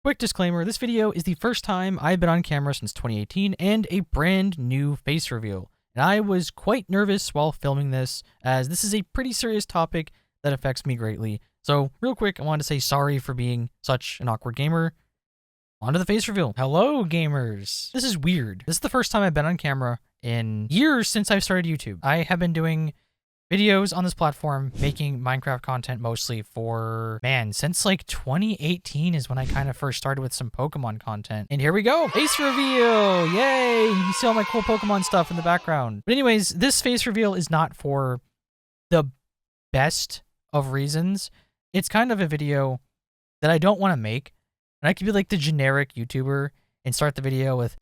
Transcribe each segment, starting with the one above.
Quick disclaimer, this video is the first time I've been on camera since 2018 and a brand new face reveal. And I was quite nervous while filming this, as this is a pretty serious topic that affects me greatly. So real quick, I wanted to say sorry for being such an awkward gamer. On to the face reveal. Hello, gamers. This is weird. This is the first time I've been on camera in years since I've started YouTube. I have been doing videos on this platform, making Minecraft content mostly for, since like 2018 is when I kind of first started with some Pokemon content. And here we go, face reveal, yay! You can see all my cool Pokemon stuff in the background. But anyways, this face reveal is not for the best of reasons. It's kind of a video that I don't want to make. And I could be like the generic YouTuber and start the video with,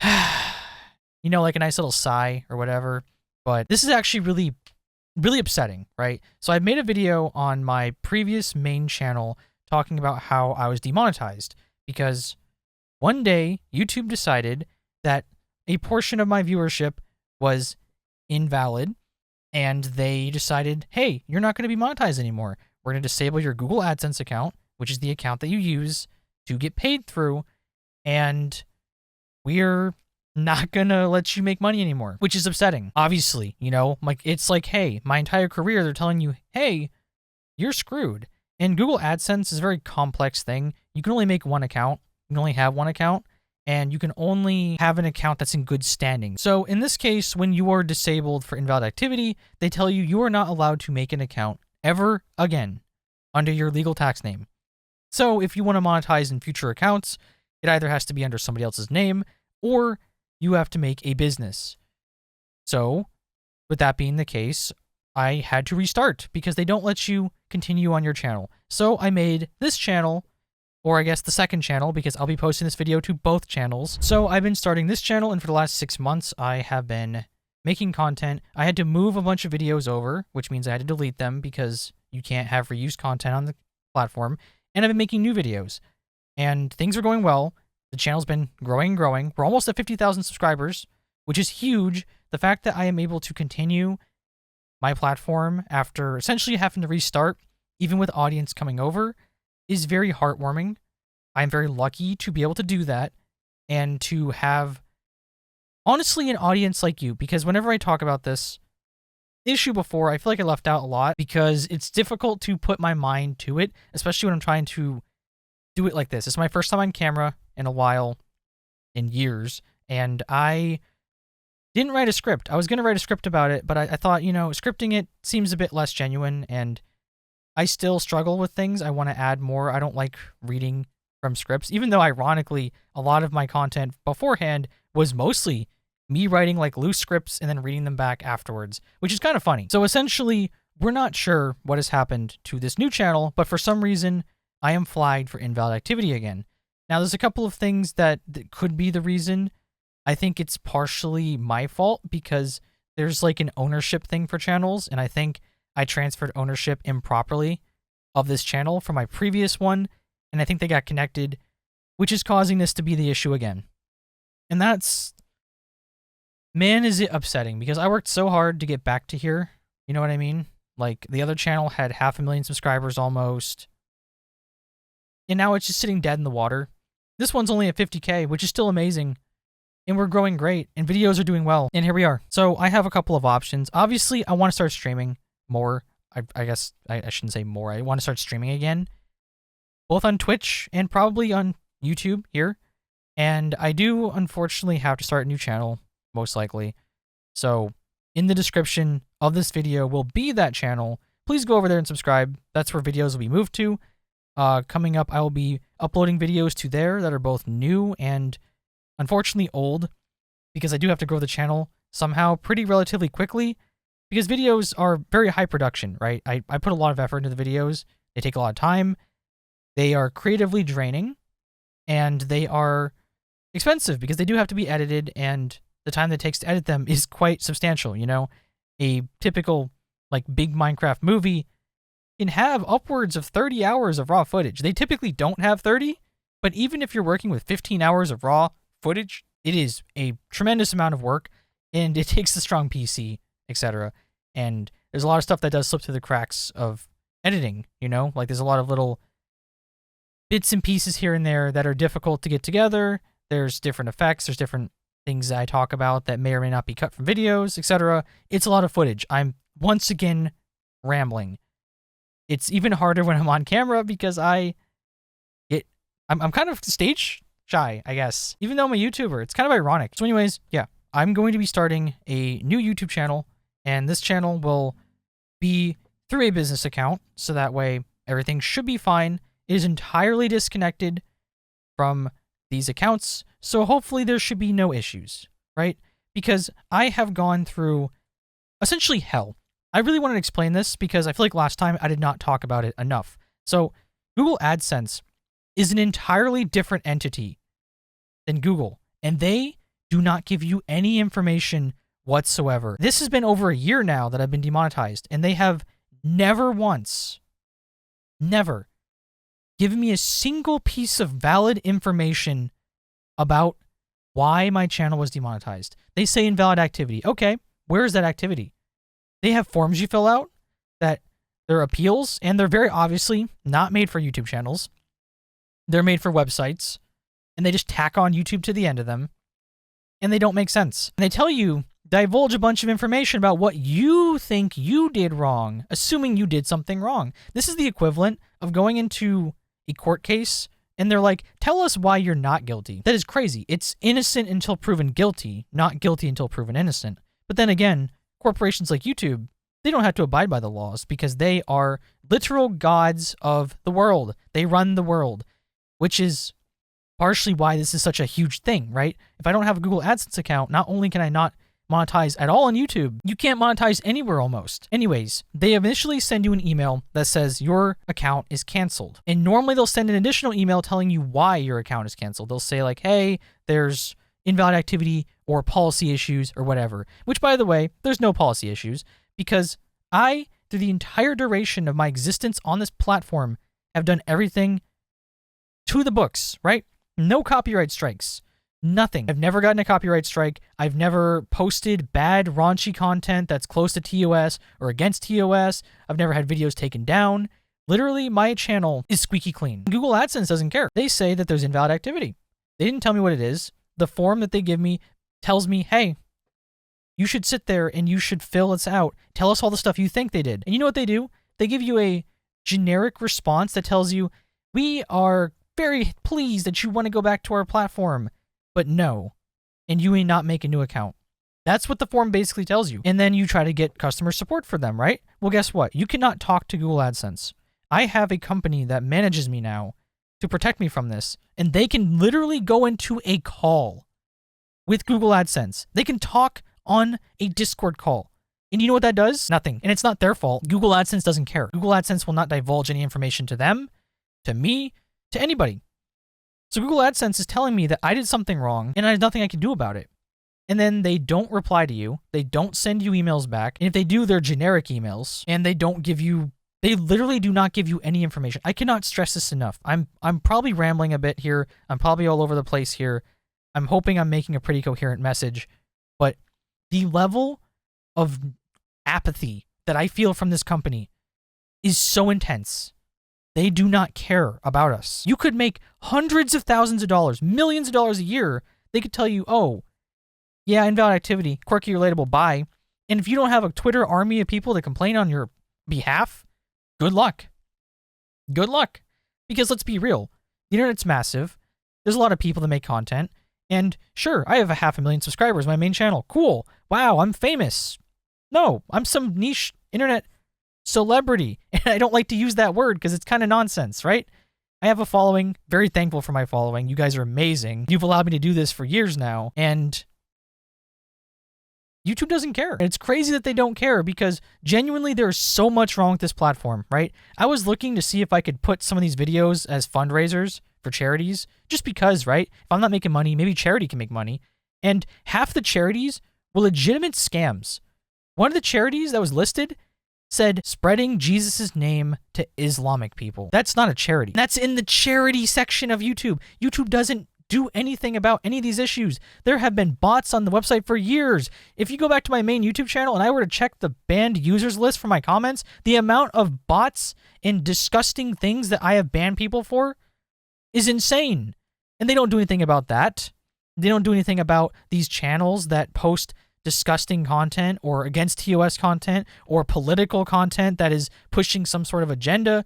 you know, like a nice little sigh or whatever. But this is actually really upsetting, right? So I made a video on my previous main channel talking about how I was demonetized because one day YouTube decided that a portion of my viewership was invalid and they decided, hey, you're not going to be monetized anymore. We're going to disable your Google AdSense account, which is the account that you use to get paid through, and we're not gonna let you make money anymore, which is upsetting. Obviously, you know, like it's like, hey, my entire career, they're telling you, hey, you're screwed. And Google AdSense is a very complex thing. You can only make one account. You can only have one account, and you can only have an account that's in good standing. So in this case, when you are disabled for invalid activity, they tell you you are not allowed to make an account ever again under your legal tax name. So if you want to monetize in future accounts, it either has to be under somebody else's name or you have to make a business. So with that being the case, I had to restart because they don't let you continue on your channel. So I made this channel, or I guess the second channel, because I'll be posting this video to both channels. So I've been starting this channel, and for the last 6 months, I have been making content. I had to move a bunch of videos over, which means I had to delete them because you can't have reused content on the platform. And I've been making new videos, and things are going well. The channel's been growing and growing. We're almost at 50,000 subscribers, which is huge. The fact that I am able to continue my platform after essentially having to restart, even with audience coming over, is very heartwarming. I'm very lucky to be able to do that and to have, honestly, an audience like you, because whenever I talk about this issue before, I feel like I left out a lot because it's difficult to put my mind to it, especially when I'm trying to do it like this. It's my first time on camera in a while, in years, and I didn't write a script. I was going to write a script about it, but I thought, you know, scripting it seems a bit less genuine, and I still struggle with things. I want to add more. I don't like reading from scripts, even though ironically, a lot of my content beforehand was mostly me writing like loose scripts and then reading them back afterwards, which is kind of funny. So essentially, we're not sure what has happened to this new channel, but for some reason, I am flagged for invalid activity again. Now, there's a couple of things that could be the reason. I think it's partially my fault because there's like an ownership thing for channels, and I think I transferred ownership improperly of this channel from my previous one, and I think they got connected, which is causing this to be the issue again. And that's, man, is it upsetting because I worked so hard to get back to here. You know what I mean? Like, the other channel had 500,000 subscribers almost, and now it's just sitting dead in the water. This one's only at 50K, which is still amazing, and we're growing great, and videos are doing well, and here we are. So I have a couple of options. Obviously, I want to start streaming more. I guess I shouldn't say more. I want to start streaming again, both on Twitch and probably on YouTube here. And I do, unfortunately, have to start a new channel, most likely. So in the description of this video will be that channel. Please go over there and subscribe. That's where videos will be moved to. Coming up, I will be uploading videos to there that are both new and unfortunately old, because I do have to grow the channel somehow pretty relatively quickly, because videos are very high production, right? I put a lot of effort into the videos. They take a lot of time. They are creatively draining, and they are expensive because they do have to be edited, and the time that it takes to edit them is quite substantial, you know? A typical, like, big Minecraft movie can have upwards of 30 hours of raw footage. They typically don't have 30, but even if you're working with 15 hours of raw footage, it is a tremendous amount of work, and it takes a strong PC, etc. And there's a lot of stuff that does slip through the cracks of editing, you know? Like, there's a lot of little bits and pieces here and there that are difficult to get together. There's different effects. There's different things that I talk about that may or may not be cut from videos, etc. It's a lot of footage. I'm once again rambling. It's even harder when I'm on camera because I'm kind of stage shy, I guess. Even though I'm a YouTuber, it's kind of ironic. So anyways, yeah, I'm going to be starting a new YouTube channel, and this channel will be through a business account, so that way everything should be fine. It is entirely disconnected from these accounts, so hopefully there should be no issues, right? Because I have gone through essentially hell. I really want to explain this because I feel like last time I did not talk about it enough. So Google AdSense is an entirely different entity than Google, and they do not give you any information whatsoever. This has been over a year now that I've been demonetized, and they have never once, never given me a single piece of valid information about why my channel was demonetized. They say invalid activity. Okay, where is that activity? They have forms you fill out that they're appeals, and they're very obviously not made for YouTube channels. They're made for websites, and they just tack on YouTube to the end of them, and they don't make sense. And they tell you, divulge a bunch of information about what you think you did wrong, assuming you did something wrong. This is the equivalent of going into a court case, and they're like, tell us why you're not guilty. That is crazy. It's innocent until proven guilty, not guilty until proven innocent. But then again, corporations like YouTube, they don't have to abide by the laws because they are literal gods of the world. They run the world, which is partially why this is such a huge thing, right? If I don't have a Google AdSense account, not only can I not monetize at all on YouTube, you can't monetize anywhere almost. Anyways, they initially send you an email that says your account is canceled. And normally they'll send an additional email telling you why your account is canceled. They'll say like, hey, there's invalid activity or policy issues or whatever. Which, by the way, there's no policy issues because I, through the entire duration of my existence on this platform, have done everything to the books, right? No copyright strikes. Nothing. I've never gotten a copyright strike. I've never posted bad, raunchy content that's close to TOS or against TOS. I've never had videos taken down. Literally, my channel is squeaky clean. Google AdSense doesn't care. They say that there's invalid activity. They didn't tell me what it is. The form that they give me tells me, hey, you should sit there and you should fill this out. Tell us all the stuff you think they did. And you know what they do? They give you a generic response that tells you, we are very pleased that you want to go back to our platform, but no, and you may not make a new account. That's what the form basically tells you. And then you try to get customer support for them, right? Well, guess what? You cannot talk to Google AdSense. I have a company that manages me now to protect me from this, and they can literally go into a call with Google AdSense. They can talk on a Discord call. And you know what that does? Nothing. And it's not their fault. Google AdSense doesn't care. Google AdSense will not divulge any information to them, to me, to anybody. So Google AdSense is telling me that I did something wrong and there's nothing I can do about it. And then they don't reply to you. They don't send you emails back. And if they do, they're generic emails. And they literally do not give you any information. I cannot stress this enough. I'm probably rambling a bit here. I'm probably all over the place here. I'm hoping I'm making a pretty coherent message. But the level of apathy that I feel from this company is so intense. They do not care about us. You could make hundreds of thousands of dollars, millions of dollars a year. They could tell you, oh, yeah, invalid activity, quirky, relatable, bye. And if you don't have a Twitter army of people that complain on your behalf, good luck. Good luck. Because let's be real, the internet's massive. There's a lot of people that make content. And sure, I have 500,000 subscribers, my main channel. Cool. Wow, I'm famous. No, I'm some niche internet celebrity. And I don't like to use that word because it's kind of nonsense, right? I have a following, very thankful for my following. You guys are amazing. You've allowed me to do this for years now. And YouTube doesn't care. And it's crazy that they don't care because genuinely there's so much wrong with this platform, right? I was looking to see if I could put some of these videos as fundraisers for charities, just because, right? If I'm not making money, maybe charity can make money. And half the charities were legitimate scams. One of the charities that was listed said spreading Jesus' name to Islamic people. That's not a charity. That's in the charity section of YouTube. YouTube doesn't do anything about any of these issues. There have been bots on the website for years. If you go back to my main YouTube channel and I were to check the banned users list for my comments, the amount of bots and disgusting things that I have banned people for is insane. And they don't do anything about that. They don't do anything about these channels that post disgusting content or against TOS content or political content that is pushing some sort of agenda,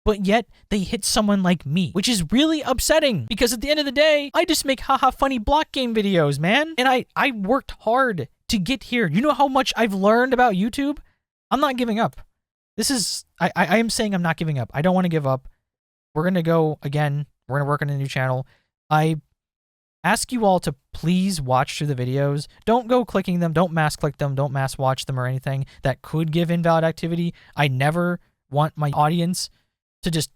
but yet they hit someone like me, which is really upsetting because at the end of the day, I just make haha funny block game videos, man. And I worked hard to get here. You know how much I've learned about YouTube? I'm not giving up. I am saying I'm not giving up. I don't want to give up. We're going to go again. We're going to work on a new channel. I ask you all to please watch through the videos. Don't go clicking them. Don't mass click them. Don't mass watch them or anything that could give invalid activity. I never want my audience to just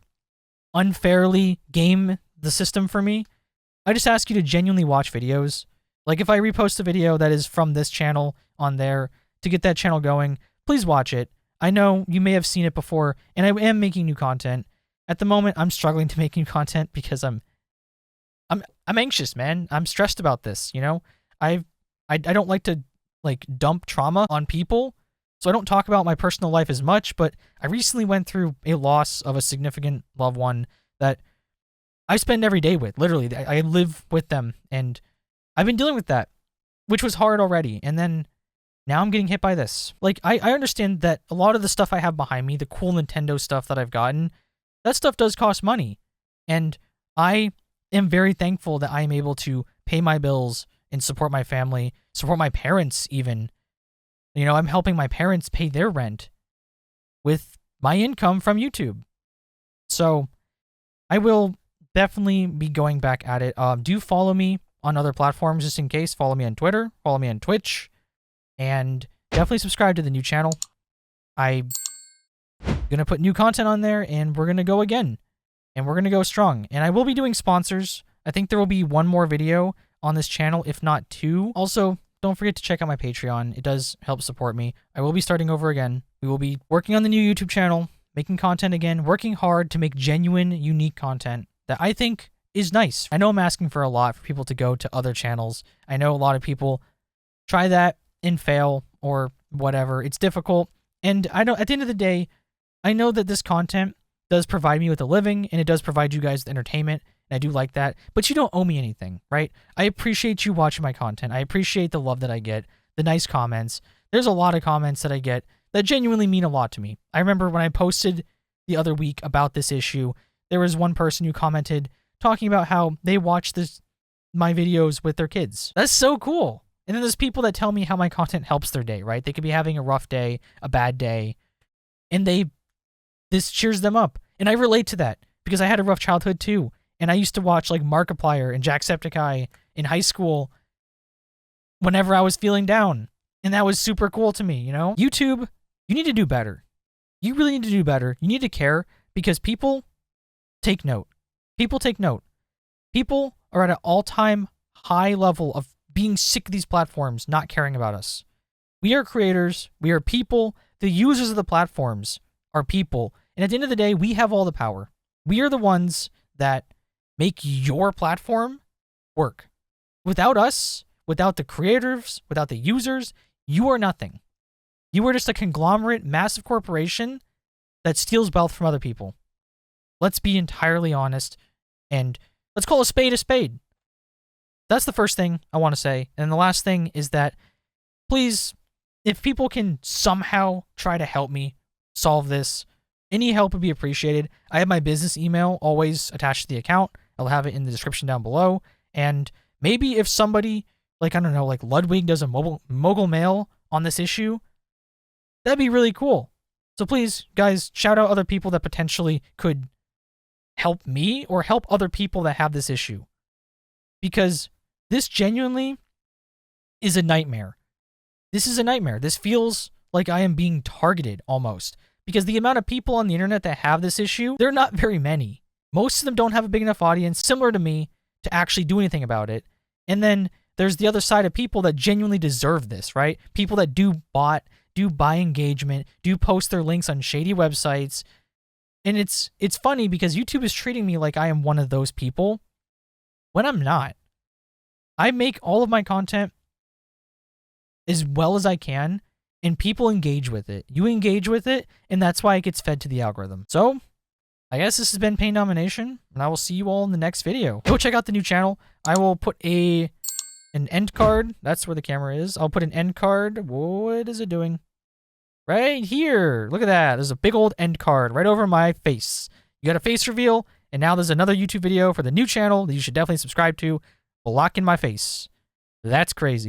unfairly game the system for me. I just ask you to genuinely watch videos. Like if I repost a video that is from this channel on there to get that channel going, please watch it. I know you may have seen it before, and I am making new content. At the moment, I'm struggling to make new content because I'm anxious, man. I'm stressed about this, you know? I don't like to like dump trauma on people, so I don't talk about my personal life as much, but I recently went through a loss of a significant loved one that I spend every day with. Literally, I live with them, and I've been dealing with that, which was hard already. And then now I'm getting hit by this. Like, I understand that a lot of the stuff I have behind me, the cool Nintendo stuff that I've gotten, that stuff does cost money. And I am very thankful that I am able to pay my bills and support my family, support my parents even. You know, I'm helping my parents pay their rent with my income from YouTube. So I will definitely be going back at it. Do follow me on other platforms just in case. Follow me on Twitter, follow me on Twitch, and definitely subscribe to the new channel. I'm gonna put new content on there, and we're gonna go again. And we're gonna go strong. And I will be doing sponsors. I think there will be one more video on this channel, if not two. Also, don't forget to check out my Patreon. It does help support me. I will be starting over again. We will be working on the new YouTube channel, making content again, working hard to make genuine, unique content that I think is nice. I know I'm asking for a lot for people to go to other channels. I know a lot of people try that and fail or whatever. It's difficult. And I know at the end of the day, I know that this content does provide me with a living and it does provide you guys with entertainment. And I do like that, but you don't owe me anything, right? I appreciate you watching my content. I appreciate the love that I get, the nice comments. There's a lot of comments that I get that genuinely mean a lot to me. I remember when I posted the other week about this issue, there was one person who commented talking about how they watch my videos with their kids. That's so cool. And then there's people that tell me how my content helps their day, right? They could be having a rough day, a bad day, and this cheers them up. And I relate to that because I had a rough childhood too. And I used to watch like Markiplier and Jacksepticeye in high school whenever I was feeling down. And that was super cool to me, you know? YouTube, you need to do better. You really need to do better. You need to care because people take note. People take note. People are at an all-time high level of being sick of these platforms not caring about us. We are creators. We are people. The users of the platforms are people. And at the end of the day, we have all the power. We are the ones that make your platform work. Without us, without the creators, without the users, you are nothing. You are just a conglomerate, massive corporation that steals wealth from other people. Let's be entirely honest, and let's call a spade a spade. That's the first thing I want to say. And the last thing is that, please, if people can somehow try to help me solve this, any help would be appreciated. I have my business email always attached to the account. I'll have it in the description down below. And maybe if somebody, like, I don't know, like Ludwig does a mogul mail on this issue, that'd be really cool. So please, guys, shout out other people that potentially could help me or help other people that have this issue. Because this genuinely is a nightmare. This is a nightmare. This feels like I am being targeted almost. Because the amount of people on the internet that have this issue, they're not very many. Most of them don't have a big enough audience, similar to me, to actually do anything about it. And then there's the other side of people that genuinely deserve this, right? People that do buy engagement, do post their links on shady websites. And it's funny because YouTube is treating me like I am one of those people when I'm not. I make all of my content as well as I can, and people engage with it. You engage with it, and that's why it gets fed to the algorithm. So, I guess this has been Paindomination, and I will see you all in the next video. Go check out the new channel. I will put an end card. That's where the camera is. I'll put an end card. What is it doing? Right here. Look at that. There's a big old end card right over my face. You got a face reveal, and now there's another YouTube video for the new channel that you should definitely subscribe to. Blocking my face. That's crazy.